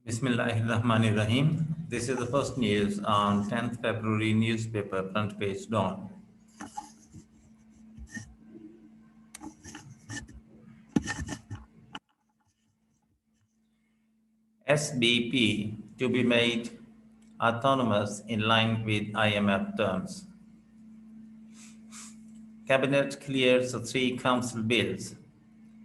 Bismillahirrahmanirrahim. This is the first news on 10th February newspaper front page dawn. SBP to be made autonomous in line with IMF terms. Cabinet clears the 3 council bills.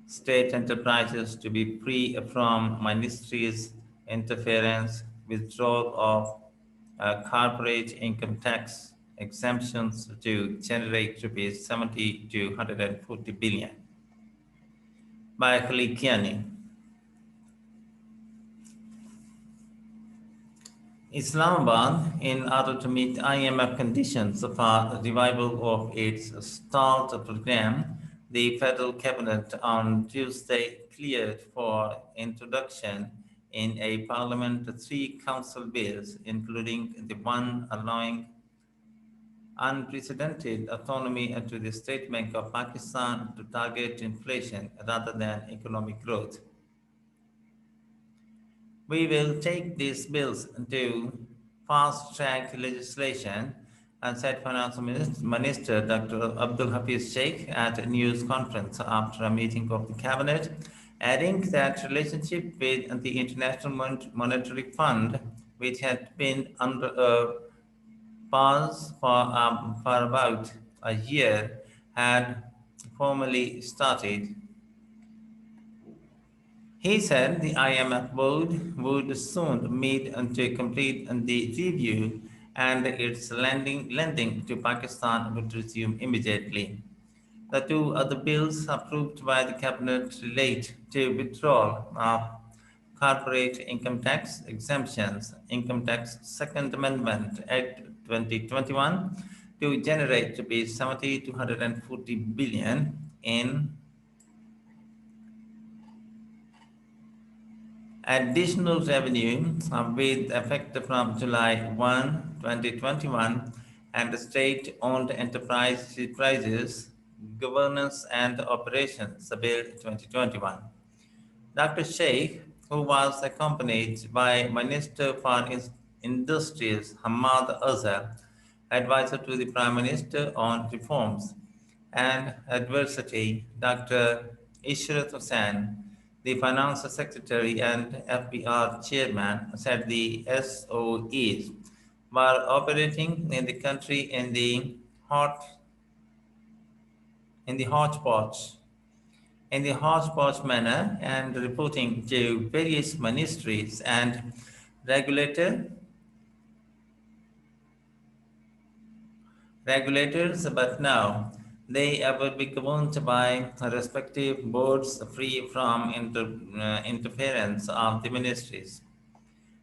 State enterprises to be free from ministries' interference, withdrawal of corporate income tax exemptions to generate rupees 70 to 140 billion. By Khalikiani. Islamabad, in order to meet IMF conditions for the revival of its stalled program, the federal cabinet on Tuesday cleared for introduction in a parliament 3 council bills, including the one allowing unprecedented autonomy to the State Bank of Pakistan to target inflation rather than economic growth. We will take these bills to fast-track legislation, said Finance Minister Dr. Abdul Hafiz Sheikh at a news conference after a meeting of the cabinet, adding that relationship with the International Monetary Fund, which had been under a pause for about a year, had formally started. He said the IMF board would soon meet to complete the review and its lending to Pakistan would resume immediately. The 2 other bills approved by the cabinet relate to withdrawal of corporate income tax exemptions, Income Tax Second Amendment Act 2021 to generate rupees 70 to 140 billion in additional revenue with effect from July 1, 2021, and state-owned enterprises, governance and operations bill 2021. Dr. Sheikh, who was accompanied by Minister for Industries Hamad Azhar, advisor to the Prime Minister on reforms and adversity, Dr. Ishrat Hussain, the Finance Secretary and FBR Chairman, said the SOEs were operating in the country in the hodgepodge manner and reporting to various ministries and regulators, but now they will be governed by respective boards free from interference of the ministries.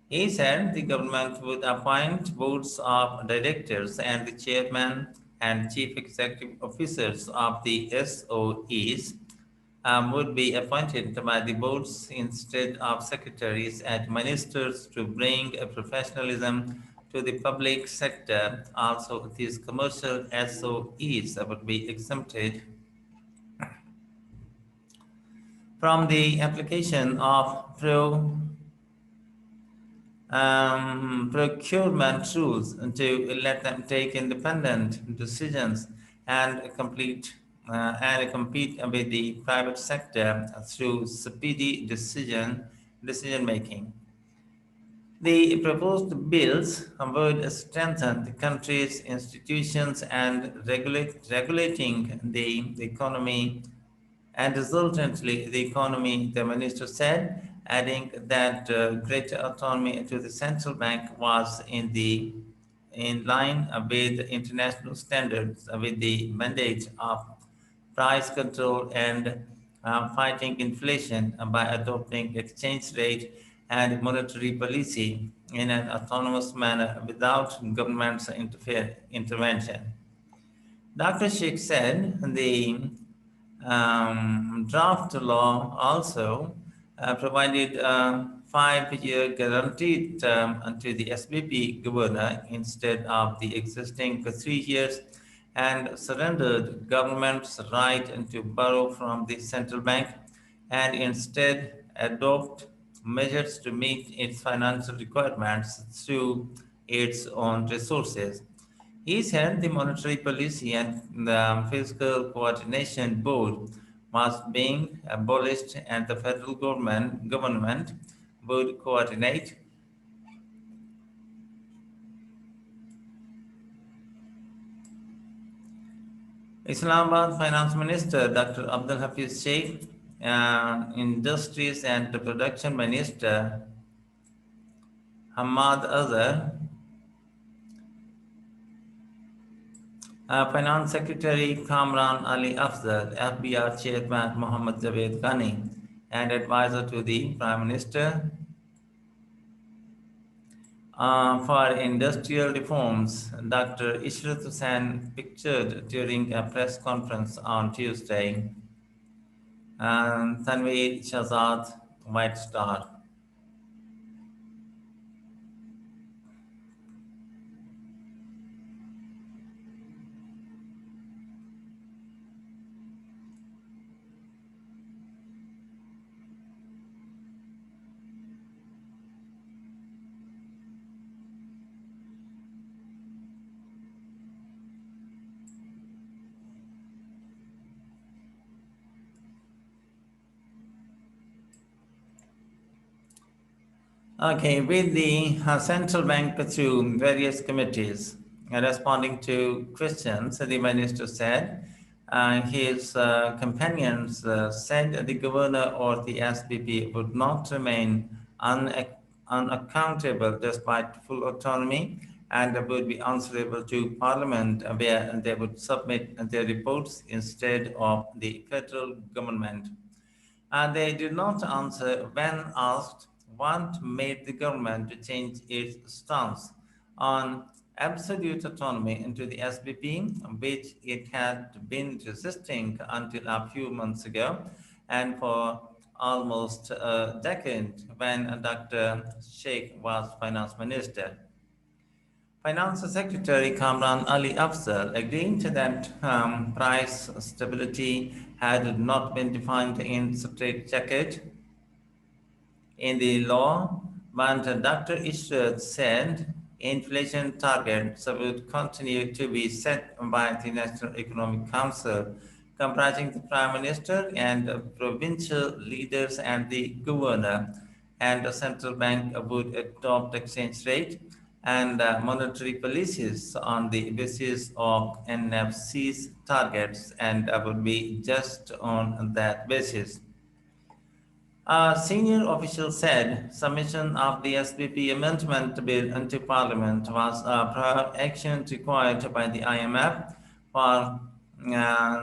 He said the government would appoint boards of directors and the chairman and chief executive officers of the SOEs would be appointed by the boards instead of secretaries and ministers to bring a professionalism to the public sector. Also, these commercial SOEs would be exempted from the application of procurement rules to let them take independent decisions and compete with the private sector through speedy decision making. The proposed bills would strengthen the country's institutions and regulating the economy and resultantly the economy, the minister said, adding that greater autonomy to the central bank was in line with international standards with the mandate of price control and fighting inflation by adopting exchange rate and monetary policy in an autonomous manner without government's intervention. Dr. Sheikh said the draft law also provided a 5-year guaranteed term to the SBP governor instead of the existing 3 years and surrendered government's right to borrow from the central bank and instead adopt measures to meet its financial requirements through its own resources. He said the Monetary Policy and the Fiscal Coordination Board was being abolished and the federal government would coordinate. Islamabad Finance Minister Dr. Abdul Hafiz Sheikh, Industries and Production Minister Hamad Azhar, Finance Secretary Kamran Ali Afzal, FBR Chairman Mohammad Javed Ghani, and advisor to the Prime Minister for industrial reforms, Dr. Ishrat Hussain pictured during a press conference on Tuesday, and Tanveer Shahzad White Star. Okay, with the central bank through various committees responding to questions, the minister said his companions said the governor or the SPP would not remain unaccountable despite full autonomy and would be answerable to parliament where they would submit their reports instead of the federal government. And they did not answer when asked what made the government to change its stance on absolute autonomy into the SBP, which it had been resisting until a few months ago, and for almost a decade when Dr. Sheikh was finance minister. Finance Secretary Kamran Ali Afzal agreed that price stability had not been defined in straitjacket in the law, but Dr. Ishrat said inflation targets would continue to be set by the National Economic Council, comprising the Prime Minister and provincial leaders and the governor, and the central bank would adopt exchange rate and monetary policies on the basis of NFC's targets and would be just on that basis. A senior official said submission of the SPP amendment bill into Parliament was a prior action required by the IMF for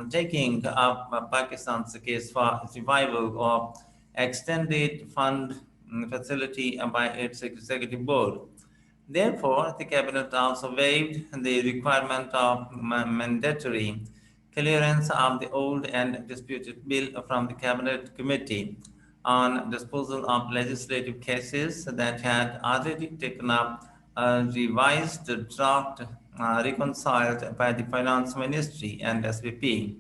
taking up Pakistan's case for revival of extended fund facility by its executive board. Therefore, the Cabinet also waived the requirement of mandatory clearance of the old and disputed bill from the Cabinet Committee on disposal of legislative cases that had already taken up a revised draft reconciled by the Finance Ministry and SPP.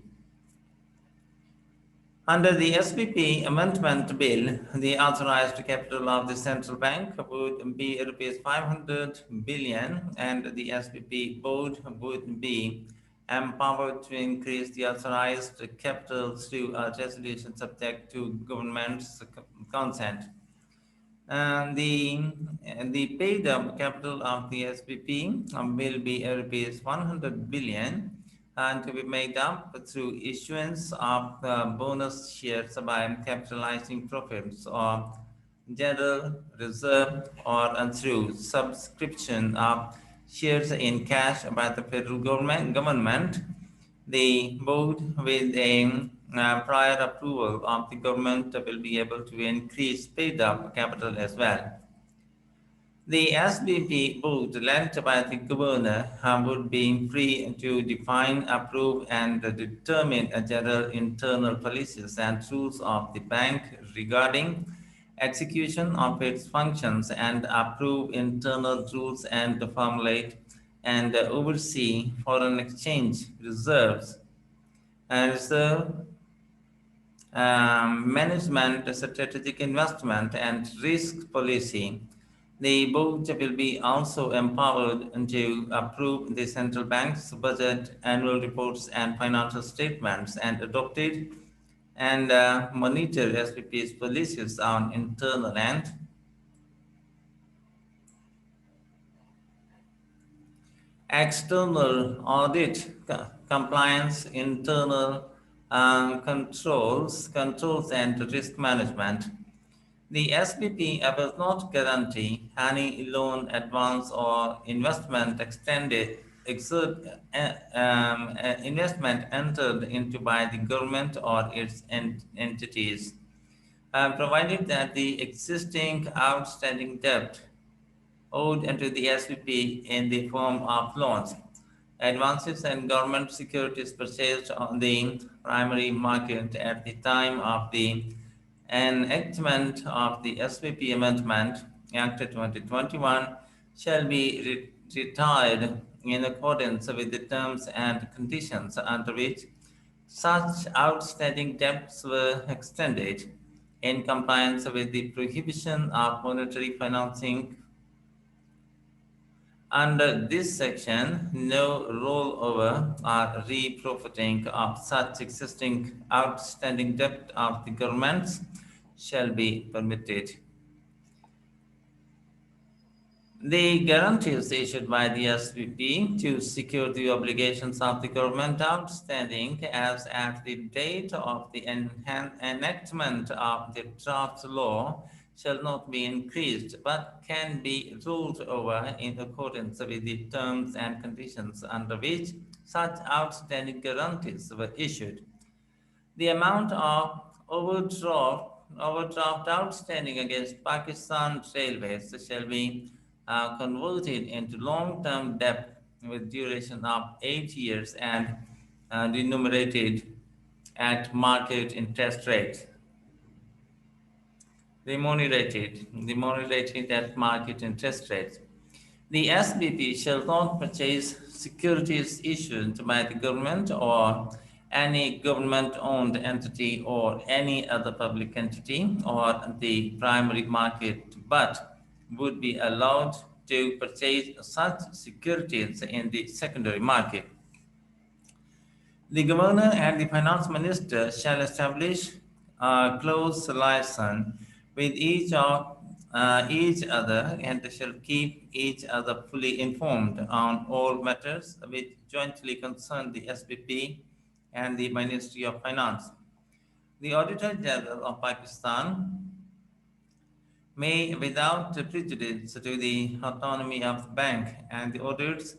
Under the SPP Amendment Bill, the authorized capital of the central bank would be rupees 500 billion and the SPP board would be empowered to increase the authorized capital through a resolution subject to government's consent. And the paid up capital of the SPP will be rupees 100 billion and to be made up through issuance of bonus shares by capitalizing profits or general reserve or through subscription of shares in cash by the federal government. The board, with a prior approval of the government, will be able to increase paid up capital as well. The SBP board, led by the governor, would be free to define, approve, and determine general internal policies and rules of the bank regarding execution of its functions and approve internal rules and formulate and oversee foreign exchange reserves and reserve management, strategic investment, and risk policy. The board will be also empowered to approve the central bank's budget, annual reports, and financial statements, and adopted and monitor SPP's policies on internal and external audit, compliance, internal controls, and risk management. The SPP will not guarantee any loan, advance, or investment entered into by the government or its entities, provided that the existing outstanding debt owed into the SPP in the form of loans, advances, and government securities purchased on the primary market at the time of the enactment of the SPP Amendment Act 2021 shall be retired in accordance with the terms and conditions under which such outstanding debts were extended in compliance with the prohibition of monetary financing. Under this section, no rollover or reprofiting of such existing outstanding debt of the governments shall be permitted. The guarantees issued by the SPP to secure the obligations of the government outstanding as at the date of the enactment of the draft law shall not be increased but can be rolled over in accordance with the terms and conditions under which such outstanding guarantees were issued. The amount of overdraft outstanding against Pakistan Railways shall be converted into long-term debt with duration of 8 years and remunerated at market interest rate. Remunerated at market interest rate. The SBP shall not purchase securities issued by the government or any government-owned entity or any other public entity or the primary market, but would be allowed to purchase such securities in the secondary market. The governor and the finance minister shall establish a close liaison with each other and shall keep each other fully informed on all matters which jointly concern the SPP and the Ministry of Finance. The Auditor General of Pakistan may, without prejudice to the autonomy of the bank and the audits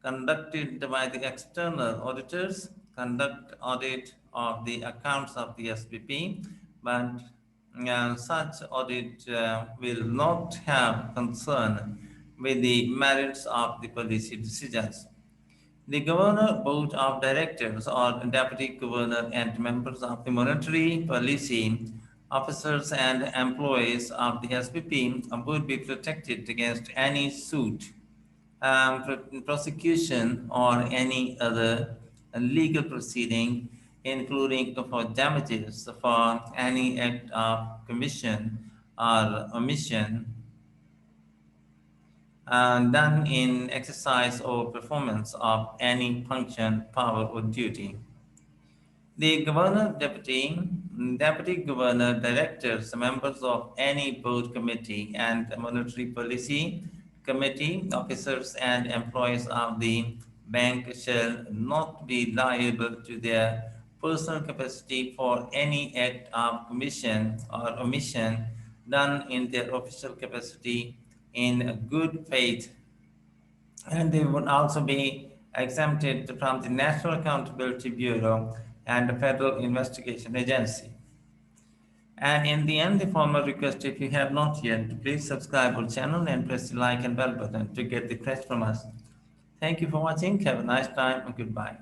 conducted by the external auditors, conduct audit of the accounts of the SPP, but such audit will not have concern with the merits of the policy decisions. The Governor, Board of Directors, or Deputy Governor and members of the monetary policy officers and employees of the SPP would be protected against any suit, prosecution, or any other legal proceeding, including for damages for any act of commission or omission done in exercise or performance of any function, power, or duty. The governor, deputy governor, directors, members of any board committee, and monetary policy committee, officers, and employees of the bank shall not be liable to their personal capacity for any act of commission or omission done in their official capacity in good faith, and they would also be exempted from the National Accountability Bureau and the Federal Investigation Agency. And in the end, the formal request, if you have not yet, please subscribe our channel and press the like and bell button to get the press from us. Thank you for watching. Have a nice time and goodbye.